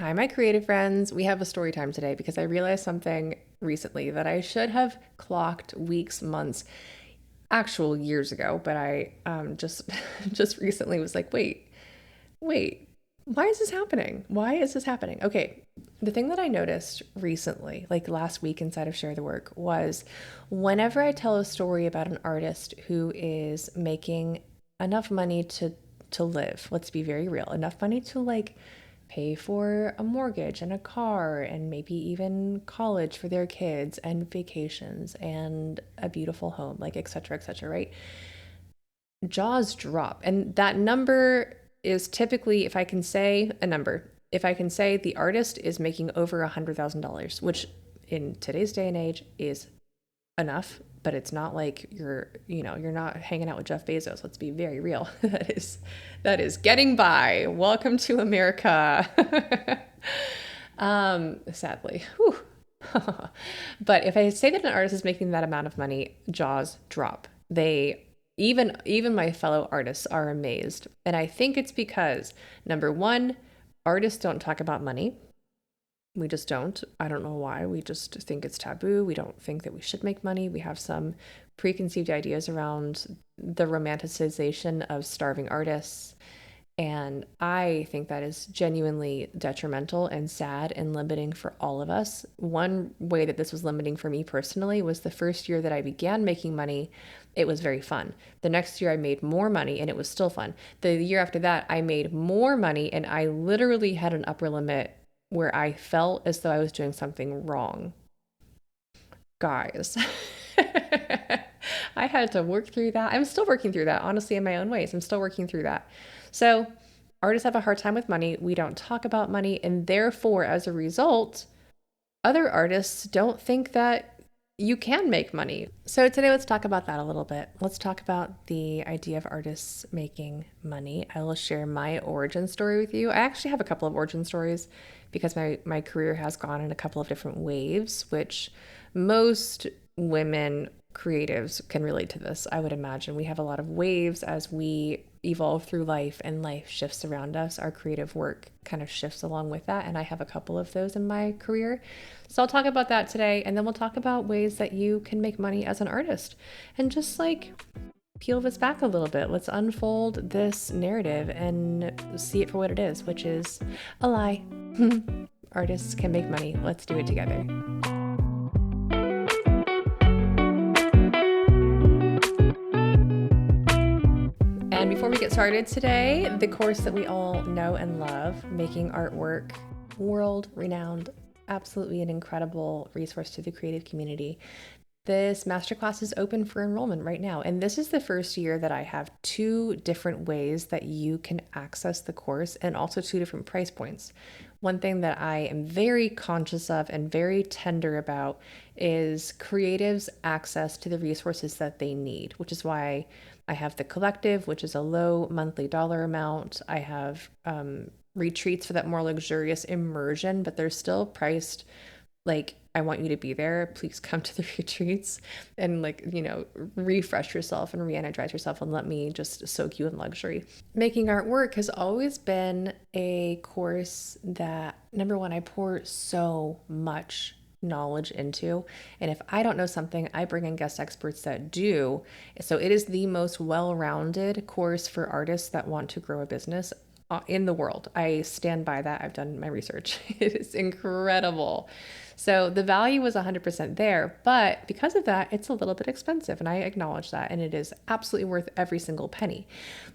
Hi, my creative friends. We have a story time today because I realized something recently that I should have clocked weeks, months, actual years ago, but I just just recently was like, wait, why is this happening? Why is this happening? Okay, the thing that I noticed recently, like last week inside of Share the Work, was whenever I tell a story about an artist who is making enough money to live, let's be very real, enough money to like pay for a mortgage and a car and maybe even college for their kids and vacations and a beautiful home, like et cetera, right? Jaws drop. And that number is typically, if I can say a number, if I can say the artist is making over $100,000, which in today's day and age is enough, but it's not like you're not hanging out with Jeff Bezos. Let's be very real. That is getting by. Welcome to America. Sadly. Whew. But if I say that an artist is making that amount of money, jaws drop. They even my fellow artists are amazed. And I think it's because number one, artists don't talk about money. We just don't. I don't know why. We just think it's taboo. We don't think that we should make money. We have some preconceived ideas around the romanticization of starving artists. And I think that is genuinely detrimental and sad and limiting for all of us. One way that this was limiting for me personally was the first year that I began making money, it was very fun. The next year I made more money and it was still fun. The year after that, I made more money and I literally had an upper limit where I felt as though I was doing something wrong. Guys, I had to work through that. I'm still working through that, honestly, in my own ways. I'm still working through that. So, artists have a hard time with money. We don't talk about money. And therefore, as a result, other artists don't think that you can make money. So, today let's talk about that a little bit. Let's talk about the idea of artists making money. I will share my origin story with you. I actually have a couple of origin stories because my career has gone in a couple of different waves, which most women creatives can relate to this. I would imagine we have a lot of waves as we evolve through life and life shifts around us. Our creative work kind of shifts along with that. And I have a couple of those in my career. So I'll talk about that today. And then we'll talk about ways that you can make money as an artist and just like peel this back a little bit. Let's unfold this narrative and see it for what it is, which is a lie. Artists can make money. Let's do it together. And before we get started today, the course that we all know and love, Making Artwork, world renowned, absolutely an incredible resource to the creative community. This masterclass is open for enrollment right now. And this is the first year that I have two different ways that you can access the course and also two different price points. One thing that I am very conscious of and very tender about is creatives' access to the resources that they need, which is why I have the collective, which is a low monthly dollar amount. I have retreats for that more luxurious immersion, but they're still priced like I want you to be there. Please come to the retreats and refresh yourself and re-energize yourself and let me just soak you in luxury. Making Artwork has always been a course that, number one, I pour so much knowledge into. And if I don't know something, I bring in guest experts that do. So it is the most well-rounded course for artists that want to grow a business in the world. I stand by that. I've done my research. It is incredible. So the value was 100% there, but because of that, it's a little bit expensive, and I acknowledge that, and it is absolutely worth every single penny.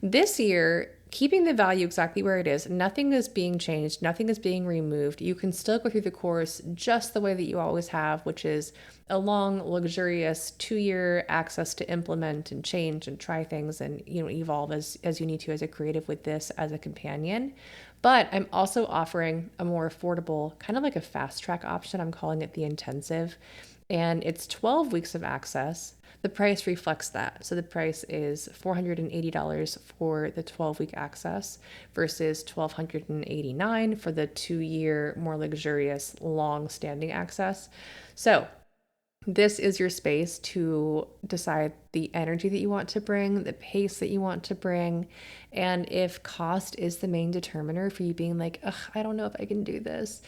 This year, keeping the value exactly where it is, nothing is being changed, nothing is being removed. You can still go through the course just the way that you always have, which is a long, luxurious 2-year access to implement and change and try things and evolve as you need to as a creative with this as a companion. But I'm also offering a more affordable, kind of like a fast track option. I'm calling it the intensive. And it's 12 weeks of access. The price reflects that. So the price is $480 for the 12-week access versus $1,289 for the 2-year, more luxurious, long-standing access. So This is your space to decide the energy that you want to bring, the pace that you want to bring, and if cost is the main determiner for you being like, ugh, I don't know if I can do this.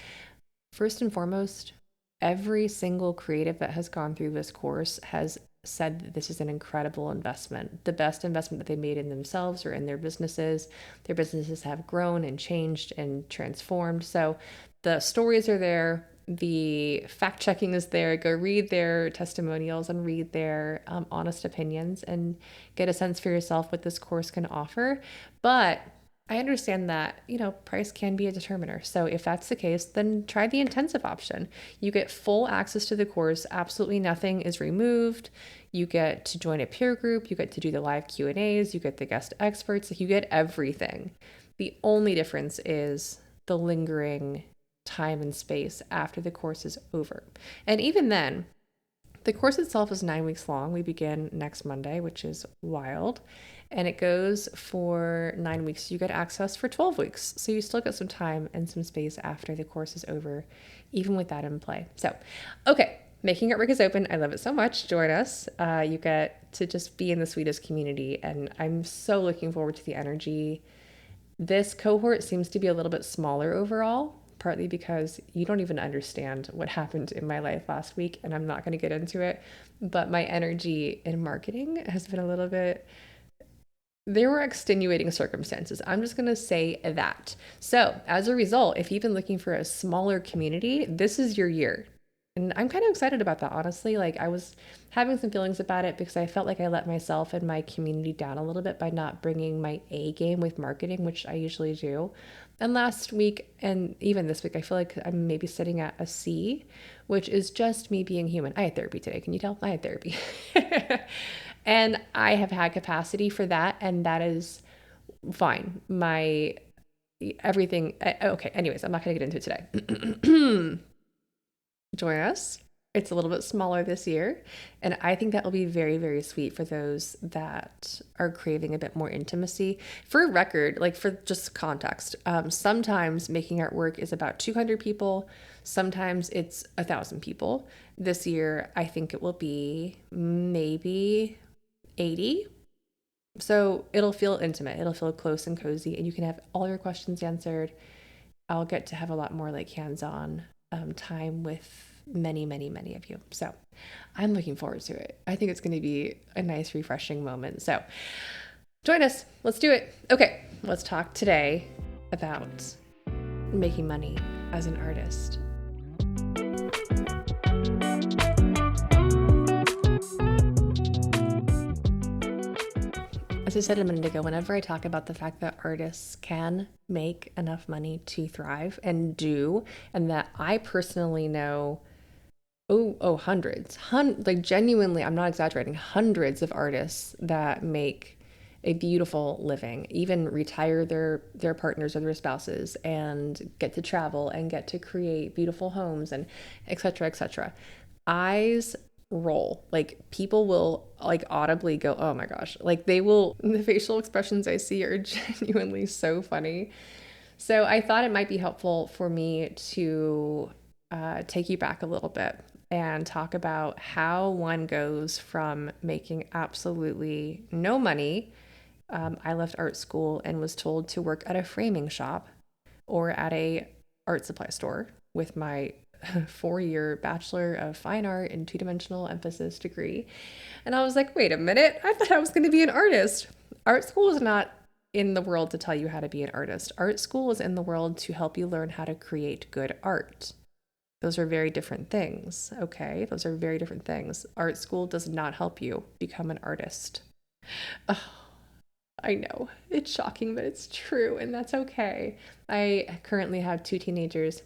First and foremost, every single creative that has gone through this course has said that this is an incredible investment, the best investment that they made in themselves or in their businesses. Their businesses have grown and changed and transformed. So the stories are there. The fact checking is there. Go read their testimonials and read their honest opinions and get a sense for yourself what this course can offer. But I understand that, price can be a determiner. So if that's the case, then try the intensive option. You get full access to the course. Absolutely nothing is removed. You get to join a peer group. You get to do the live Q&As. You get the guest experts. You get everything. The only difference is the lingering time and space after the course is over. And even then, the course itself is 9 weeks long. We begin next Monday, which is wild. And it goes for 9 weeks. You get access for 12 weeks. So you still get some time and some space after the course is over, even with that in play. So, okay, Making Artwork is open. I love it so much. Join us. You get to just be in the sweetest community. And I'm so looking forward to the energy. This cohort seems to be a little bit smaller overall, partly because you don't even understand what happened in my life last week, and I'm not going to get into it, but my energy in marketing has been a little bit, there were extenuating circumstances. I'm just going to say that. So as a result, if you've been looking for a smaller community, this is your year. And I'm kind of excited about that, honestly. Like, I was having some feelings about it because I felt like I let myself and my community down a little bit by not bringing my A game with marketing, which I usually do. And last week, and even this week, I feel like I'm maybe sitting at a C, which is just me being human. I had therapy today. Can you tell? I had therapy. And I have had capacity for that, and that is fine. My everything. Okay. Anyways, I'm not going to get into it today. Join us. It's a little bit smaller this year, and I think that will be very, very sweet for those that are craving a bit more intimacy. For record, like, for just context, sometimes Making Artwork is about 200 people. Sometimes it's 1,000 people. This year, I think it will be maybe 80. So it'll feel intimate. It'll feel close and cozy, and you can have all your questions answered. I'll get to have a lot more like hands-on time with many, many, many of you. So I'm looking forward to it. I think it's going to be a nice, refreshing moment. So join us. Let's do it. Okay, let's talk today about making money as an artist. As I said a minute ago, whenever I talk about the fact that artists can make enough money to thrive and do, and that I personally know, hundreds, like, genuinely, I'm not exaggerating, hundreds of artists that make a beautiful living, even retire their partners or their spouses and get to travel and get to create beautiful homes and et cetera, et cetera. Eyes roll. Like, people will like audibly go, oh my gosh, like the facial expressions I see are genuinely so funny. So I thought it might be helpful for me to take you back a little bit and talk about how one goes from making absolutely no money. I left art school and was told to work at a framing shop or at a art supply store with my 4-year Bachelor of Fine Art and 2-dimensional emphasis degree. And I was like, wait a minute, I thought I was going to be an artist. Art school is not in the world to tell you how to be an artist. Art school is in the world to help you learn how to create good art. Those are very different things, okay? Those are very different things. Art school does not help you become an artist. Oh, I know, it's shocking, but it's true, and that's okay. I currently have 2 teenagers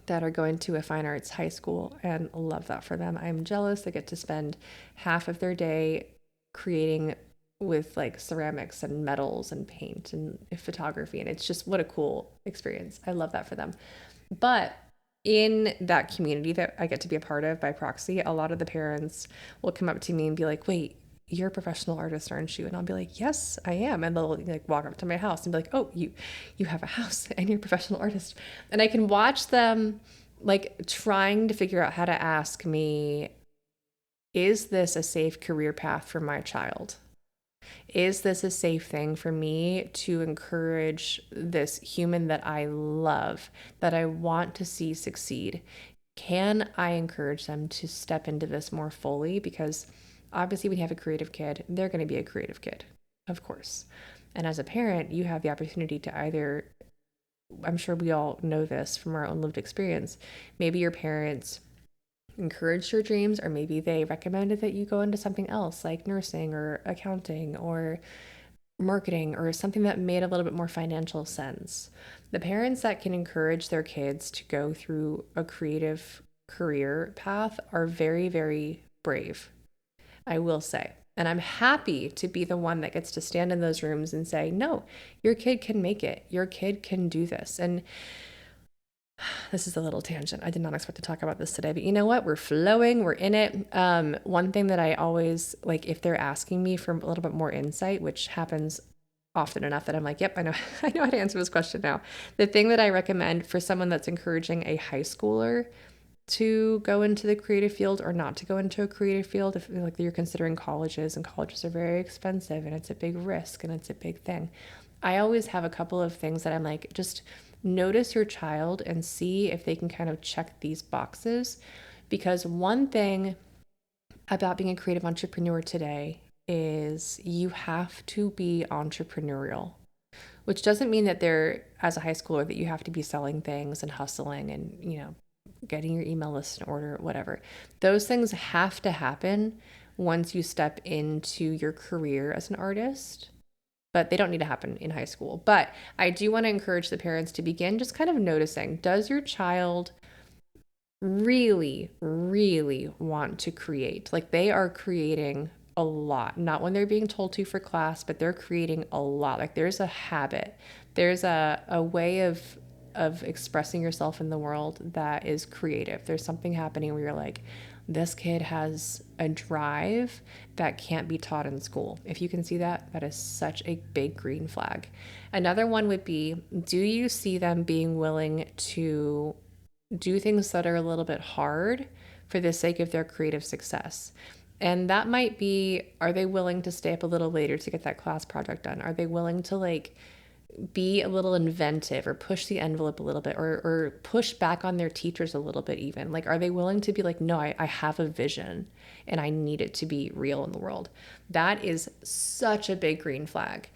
that are going to a fine arts high school and love that for them. I'm jealous. They get to spend half of their day creating with like ceramics and metals and paint and photography. And it's just, what a cool experience. I love that for them. But in that community that I get to be a part of by proxy, a lot of the parents will come up to me and be like, wait, you're a professional artist, aren't you? And I'll be like, yes, I am. And they'll like walk up to my house and be like, oh, you have a house and you're a professional artist. And I can watch them like trying to figure out how to ask me is this a safe career path for my child? Is this a safe thing for me to encourage this human that I love, that I want to see succeed? Can I encourage them to step into this more fully? Because obviously, when you have a creative kid, they're going to be a creative kid, of course. And as a parent, you have the opportunity to either, I'm sure we all know this from our own lived experience, maybe your parents encouraged your dreams, or maybe they recommended that you go into something else like nursing or accounting or marketing or something that made a little bit more financial sense. The parents that can encourage their kids to go through a creative career path are very, very brave, I will say. And I'm happy to be the one that gets to stand in those rooms and say, no, your kid can make it. Your kid can do this. And this is a little tangent. I did not expect to talk about this today, but you know what? We're flowing. We're in it. One thing that I always like, if they're asking me for a little bit more insight, which happens often enough that I'm like, yep, I know, I know how to answer this question now. The thing that I recommend for someone that's encouraging a high schooler to go into the creative field or not to go into a creative field, if like you're considering colleges, and colleges are very expensive and it's a big risk and it's a big thing. I always have a couple of things that I'm like, just notice your child and see if they can kind of check these boxes. Because one thing about being a creative entrepreneur today is you have to be entrepreneurial, which doesn't mean that as a high schooler, that you have to be selling things and hustling and, getting your email list in order, whatever. Those things have to happen once you step into your career as an artist, but they don't need to happen in high school. But I do want to encourage the parents to begin just kind of noticing, does your child really, really want to create? Like, they are creating a lot, not when they're being told to for class, but they're creating a lot. Like, there's a habit, there's a way of expressing yourself in the world that is creative. There's something happening where you're like, this kid has a drive that can't be taught in school. If you can see that, that is such a big green flag. Another one would be, do you see them being willing to do things that are a little bit hard for the sake of their creative success? And that might be, are they willing to stay up a little later to get that class project done? Are they willing to be a little inventive or push the envelope a little bit, or push back on their teachers a little bit even? Like, are they willing to be like, no, I have a vision and I need it to be real in the world? That is such a big green flag.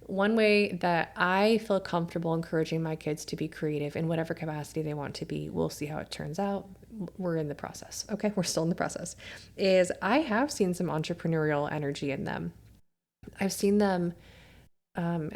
One way that I feel comfortable encouraging my kids to be creative in whatever capacity they want to be, we'll see how it turns out. We're in the process. Okay, we're still in the process. Is I have seen some entrepreneurial energy in them. I've seen them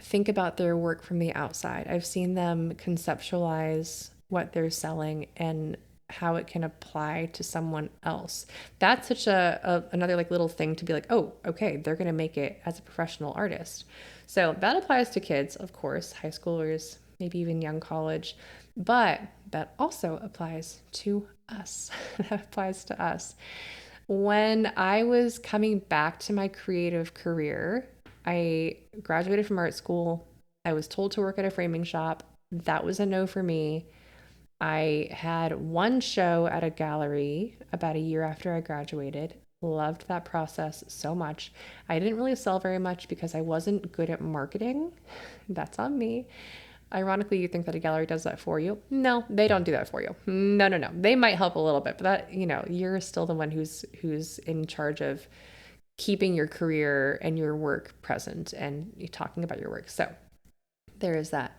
think about their work from the outside. I've seen them conceptualize what they're selling and how it can apply to someone else. That's such another little thing to be like, oh, okay, they're going to make it as a professional artist. So that applies to kids, of course, high schoolers, maybe even young college, but that also applies to us. That applies to us. When I was coming back to my creative career, I graduated from art school. I was told to work at a framing shop. That was a no for me. I had one show at a gallery about a year after I graduated. Loved that process so much. I didn't really sell very much because I wasn't good at marketing. That's on me. Ironically, you think that a gallery does that for you. No, they don't do that for you. No. They might help a little bit, but that, you're still the one who's in charge of keeping your career and your work present and talking about your work. So there is that.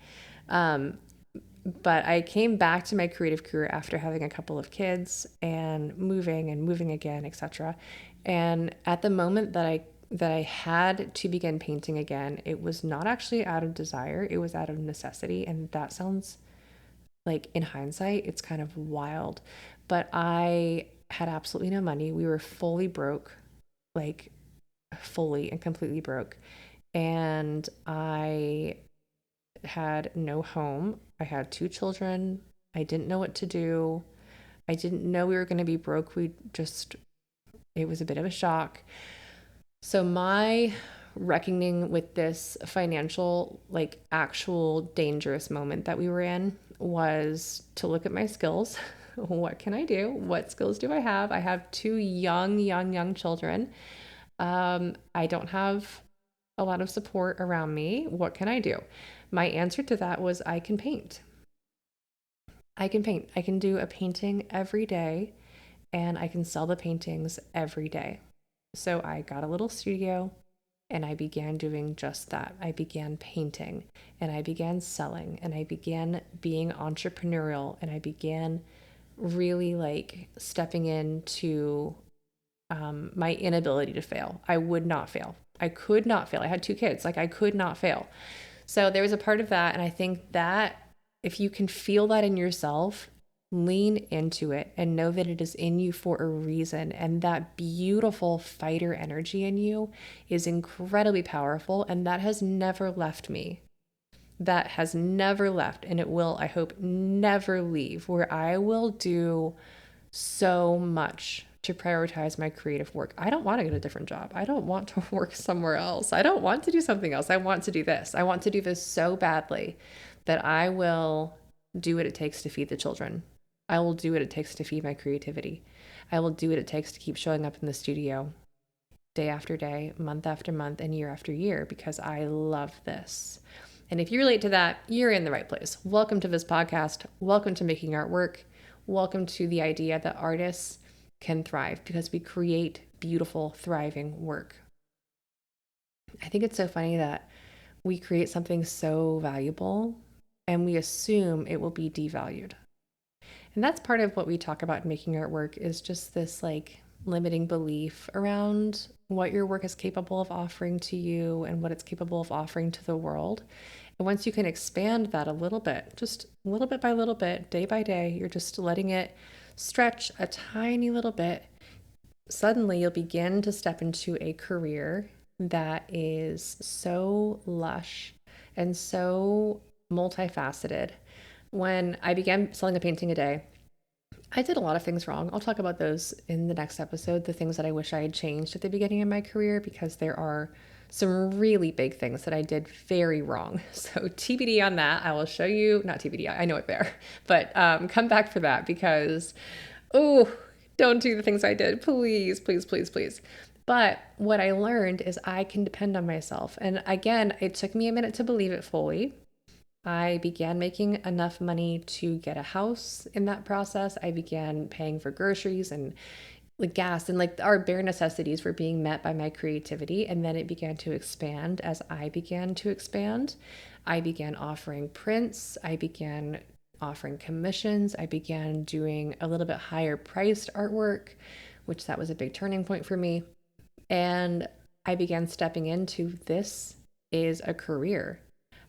But I came back to my creative career after having a couple of kids and moving again, etc. And at the moment that I had to begin painting again, it was not actually out of desire, it was out of necessity. And that sounds like, in hindsight, it's kind of wild, but I had absolutely no money. We were fully broke, fully and completely broke. And I had no home. I had 2 children. I didn't know what to do. I didn't know we were going to be broke. It was a bit of a shock. So my reckoning with this financial, actual dangerous moment that we were in was to look at my skills. what can I do? What skills do I have? I have two young children. I don't have a lot of support around me. What can I do? My answer to that was I can paint. I can paint. I can do a painting every day and I can sell the paintings every day. So I got a little studio and I began doing just that. I began painting and I began selling and I began being entrepreneurial and I began really like stepping into my inability to fail. I would not fail. I could not fail. I had two kids. Like I could not fail. So there was a part of that. And I think that if you can feel that in yourself, lean into it and know that it is in you for a reason. And that beautiful fighter energy in you is incredibly powerful. And that has never left me. That has never left. And it will, I hope, never leave, where I will do so much to prioritize my creative work. I don't want to get a different job. I don't want to work somewhere else. I don't want to do something else. I want to do this. I want to do this so badly that I will do what it takes to feed the children. I will do what it takes to feed my creativity. I will do what it takes to keep showing up in the studio day after day, month after month, and year after year because I love this. And if you relate to that, you're in the right place. Welcome to this podcast. Welcome to Making Art Work. Welcome to the idea that artists can thrive because we create beautiful, thriving work. I think it's so funny that we create something so valuable and we assume it will be devalued. And that's part of what we talk about in Making Art Work is just this like limiting belief around what your work is capable of offering to you and what it's capable of offering to the world. And once you can expand that a little bit, just a little bit by little bit, day by day, you're just letting it stretch a tiny little bit. Suddenly you'll begin to step into a career that is so lush and so multifaceted. When I began selling a painting a day, I did a lot of things wrong. I'll talk about those in the next episode, the things that I wish I had changed at the beginning of my career, because there are some really big things that I did very wrong. So TBD on that. I will show you, not TBD, I know it there, but come back for that because, oh, don't do the things I did. Please, please, please, please. But what I learned is I can depend on myself. And again, it took me a minute to believe it fully. I began making enough money to get a house in that process. I began paying for groceries and like gas and like our bare necessities were being met by my creativity. And then it began to expand as I began to expand. I began offering prints. I began offering commissions. I began doing a little bit higher priced artwork, which that was a big turning point for me. And I began stepping into this is a career.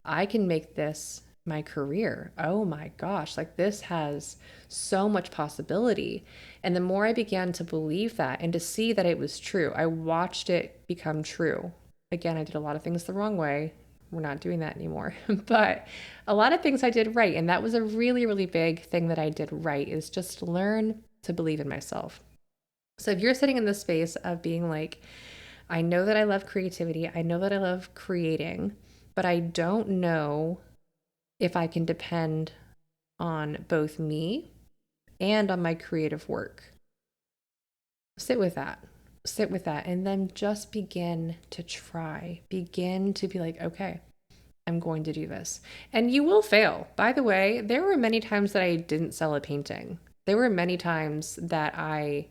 I can make this my career. Oh my gosh, like this has so much possibility. And the more I began to believe that and to see that it was true, I watched it become true. Again, I did a lot of things the wrong way. We're not doing that anymore. But a lot of things I did right. And that was a really, really big thing that I did right is just learn to believe in myself. So if you're sitting in this space of being like, I know that I love creativity, I know that I love creating, but I don't know if I can depend on both me and on my creative work. Sit with that. Sit with that. And then just begin to try. Begin to be like, okay, I'm going to do this. And you will fail. By the way, there were many times that I didn't sell a painting. There were many times that I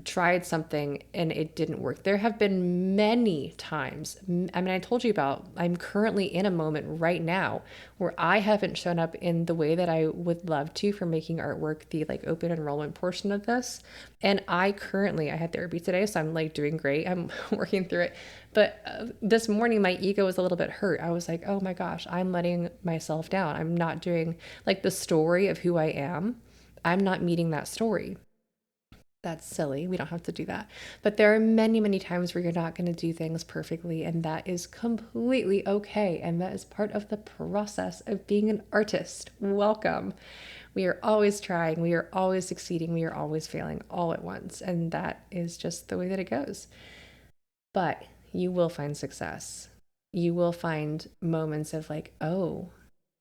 tried something and it didn't work. There have been many times. I mean, I told you about, I'm currently in a moment right now where I haven't shown up in the way that I would love to for Making Artwork, the like open enrollment portion of this. And I had therapy today, so I'm like doing great. I'm working through it. But this morning, my ego was a little bit hurt. I was like, oh my gosh, I'm letting myself down. I'm not doing like the story of who I am. I'm not meeting that story. That's silly. We don't have to do that. But there are many, many times where you're not going to do things perfectly, and that is completely okay. And that is part of the process of being an artist. Welcome. We are always trying. We are always succeeding. We are always failing all at once. And that is just the way that it goes. But you will find success. You will find moments of like, oh,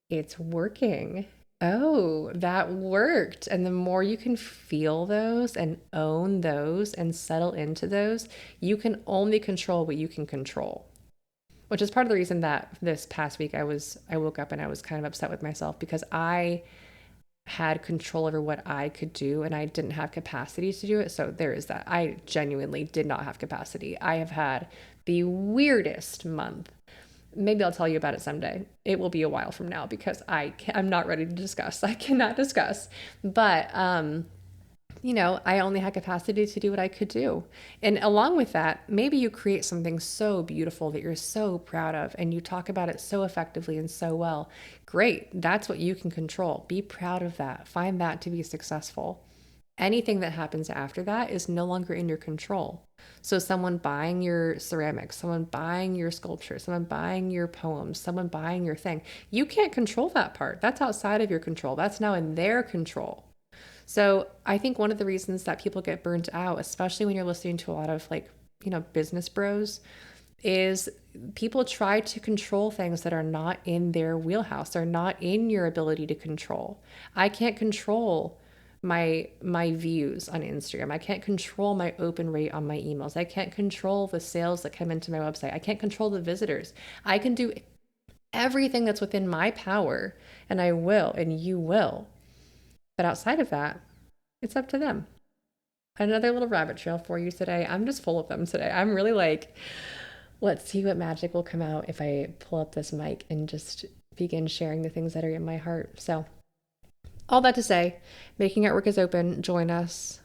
it's working. Oh, that worked. And the more you can feel those and own those and settle into those, you can only control what you can control. Which is part of the reason that this past week I woke up and I was kind of upset with myself because I had control over what I could do and I didn't have capacity to do it. So there is that. I genuinely did not have capacity. I have had the weirdest month. Maybe I'll tell you about it someday. It will be a while from now because I'm not ready to discuss. I cannot discuss. But I only had capacity to do what I could do. And along with that, maybe you create something so beautiful that you're so proud of and you talk about it so effectively and so well. Great. That's what you can control. Be proud of that. Find that to be successful. Anything that happens after that is no longer in your control. So someone buying your ceramics, someone buying your sculpture, someone buying your poems, someone buying your thing, you can't control that part. That's outside of your control. That's now in their control. So I think one of the reasons that people get burnt out, especially when you're listening to a lot of business bros, is people try to control things that are not in their wheelhouse. They're not in your ability to control. I can't control my views on Instagram. I can't control my open rate on my emails. I can't control the sales that come into my website. I can't control the visitors. I can do everything that's within my power, and I will, and you will. But outside of that, it's up to them. Another little rabbit trail for you today. I'm just full of them today. I'm really like, let's see what magic will come out if I pull up this mic and just begin sharing the things that are in my heart. So all that to say, Making Artwork is open. Join us.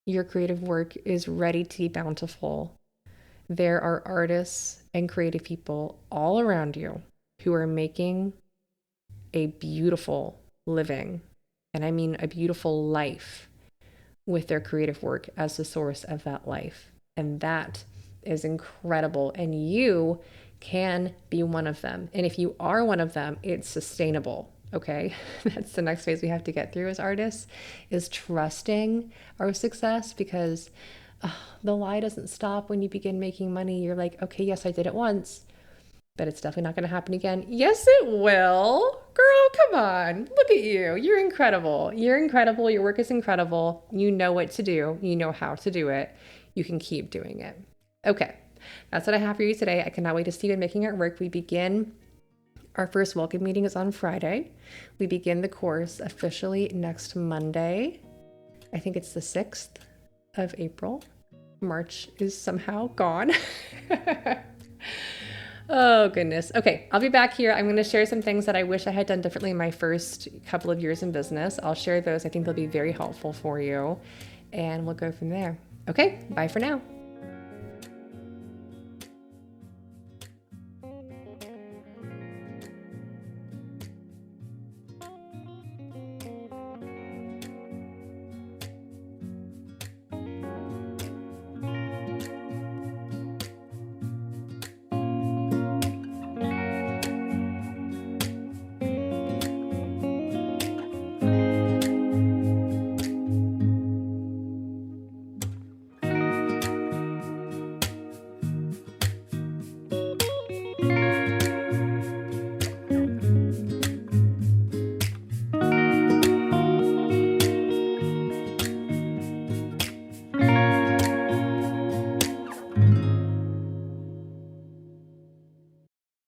Your creative work is ready to be bountiful. There are artists and creative people all around you who are making a beautiful living, and I mean a beautiful life, with their creative work as the source of that life. And that is incredible. And you can be one of them. And if you are one of them, it's sustainable. Okay. That's the next phase we have to get through as artists, is trusting our success, because the lie doesn't stop when you begin making money. You're like, okay, yes, I did it once, but it's definitely not going to happen again. Yes, it will. Girl, come on. Look at you. You're incredible. You're incredible. Your work is incredible. You know what to do. You know how to do it. You can keep doing it. Okay. That's what I have for you today. I cannot wait to see you in Making Artwork. We begin, our first welcome meeting is on Friday. We begin the course officially next Monday. I think it's the 6th of April. March is somehow gone. Oh, goodness. Okay, I'll be back here. I'm going to share some things that I wish I had done differently in my first couple of years in business. I'll share those. I think they'll be very helpful for you, and we'll go from there. Okay, bye for now.